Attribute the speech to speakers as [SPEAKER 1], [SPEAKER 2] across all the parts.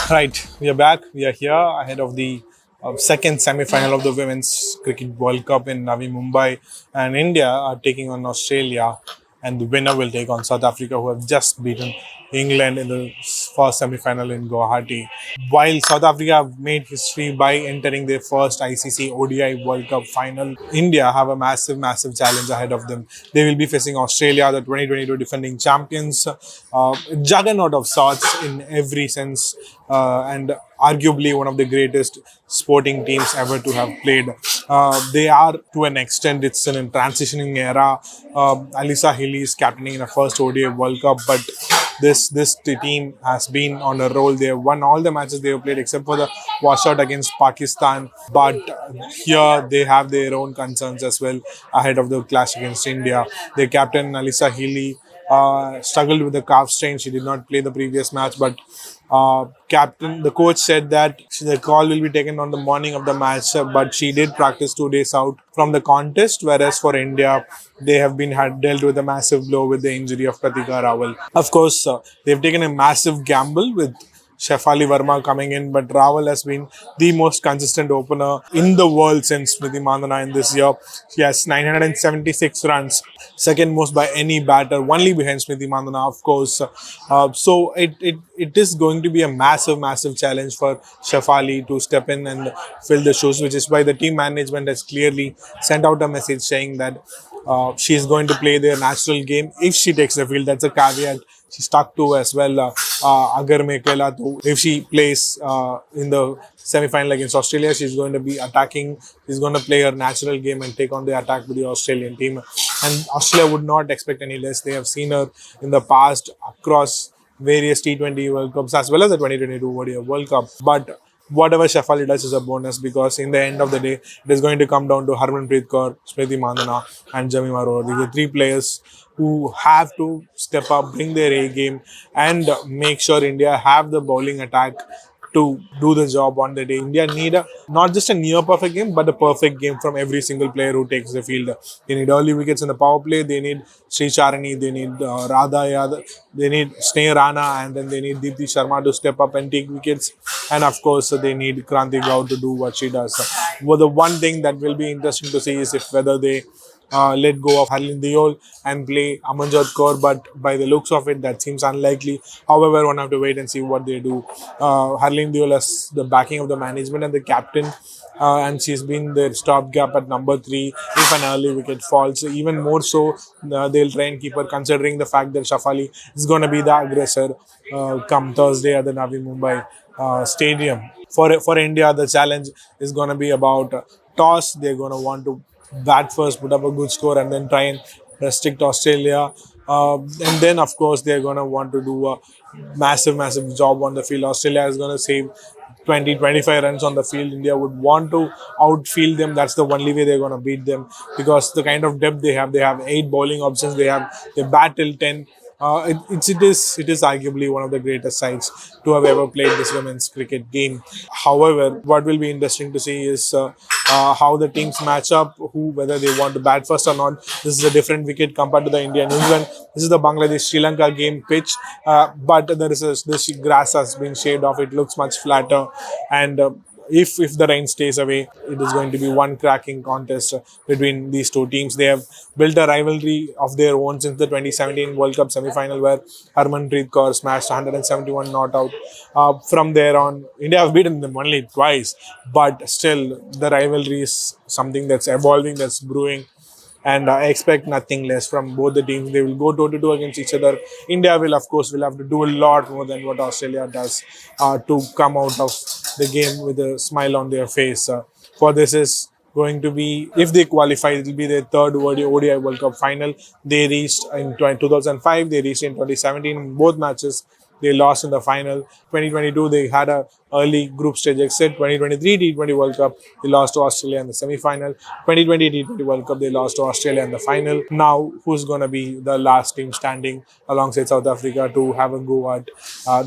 [SPEAKER 1] Right, we are back. We are here ahead of the second semi-final of the Women's Cricket World Cup in Navi Mumbai, and India are taking on Australia, and the winner will take on South Africa, who have just beaten England in the first semi-final in Guwahati. While South Africa have made history by entering their first ICC ODI World Cup final, India have a massive challenge ahead of them. They will be facing Australia, the 2022 defending champions, juggernaut of sorts in every sense, and arguably one of the greatest sporting teams ever to have played. They are, to an extent, it's in a transitioning era. Alisa Healy is captaining in a first ODI World Cup, but this team has been on a roll. They have won all the matches they have played except for the washout against Pakistan. But here they have their own concerns as well ahead of the clash against India. Their captain Alisa Healy struggled with the calf strain. She did not play the previous match, but the coach said that the call will be taken on the morning of the match, but she did practice 2 days out from the contest. Whereas for India, they have been had dealt with a massive blow with the injury of Pratika Rawal. Of course, they've taken a massive gamble with Shefali Verma coming in, but Rawal has been the most consistent opener in the world since Smriti Mandhana in this year. She has 976 runs, second most by any batter, only behind Smriti Mandhana, of course. So it is going to be a massive challenge for Shefali to step in and fill the shoes, which is why the team management has clearly sent out a message saying that she is going to play their natural game if she takes the field. That's a caveat she stuck to as well. Agar mein kehla to, if she plays in the semi-final against Australia, she's going to be attacking. She's going to play her natural game and take on the attack with the Australian team. And Australia would not expect any less. They have seen her in the past across various T20 World Cups as well as the 2022 ODI World Cup. But whatever Shefali does is a bonus, because in the end of the day, it is going to come down to Harmanpreet Kaur, Smriti Mandhana, and Jamima Arora. These are three players who have to step up, bring their A game, and make sure India have the bowling attack to do the job on the day. India need not just a near perfect game, but a perfect game from every single player who takes the field. They need early wickets in the power play. They need Sri Charani. They need Radha Yadav. They need Sneh Rana, and then they need Deepti Sharma to step up and take wickets. And of course, they need Kranti Gaur to do what she does. Well, the one thing that will be interesting to see is if whether they let go of Harleen Deol and play Amanjot Kaur, but by the looks of it, that seems unlikely. However, one have to wait and see what they do. Harleen Deol has the backing of the management and the captain, and she's been their stopgap at number 3 if an early wicket falls. Even more so, they'll try and keep her, considering the fact that Shafali is going to be the aggressor come Thursday at the Navi Mumbai stadium. For India, the challenge is going to be about toss. They're going to want to bat first, put up a good score, and then try and restrict Australia. And then, of course, they're going to want to do a massive job on the field. Australia is going to save 20-25 runs on the field. India would want to outfield them. That's the only way they're going to beat them, because the kind of depth they have 8 bowling options. They bat till 10. It is arguably one of the greatest sides to have ever played this women's cricket game. However, what will be interesting to see is how the teams match up, whether they want to bat first or not. This is a different wicket compared to the India New Zealand. This is the Bangladesh Sri Lanka game pitch, but this grass has been shaved off. It looks much flatter, and if the rain stays away, it is going to be one cracking contest between these two teams. They have built a rivalry of their own since the 2017 World Cup semi-final, where Harmanpreet Kaur smashed 171 not out. From there on, India have beaten them only twice, but still the rivalry is something that's evolving, that's brewing. And I expect nothing less from both the teams. They will go toe-to-toe against each other. India will, of course, have to do a lot more than what Australia does to come out of the game with a smile on their face. For this is going to be, if they qualify, it will be their third ODI World Cup final. They reached in 2005, they reached in 2017 in both matches. They lost in the final. 2022, they had a early group stage exit. 2023 T20 World Cup, they lost to Australia in the semi-final. 2020 T20 World Cup, they lost to Australia in the final. Now, who's going to be the last team standing alongside South Africa to have a go at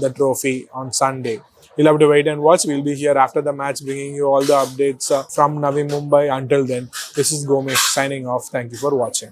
[SPEAKER 1] the trophy on Sunday? You'll have to wait and watch. We'll be here after the match bringing you all the updates from Navi Mumbai. Until then, this is Gomesh signing off. Thank you for watching.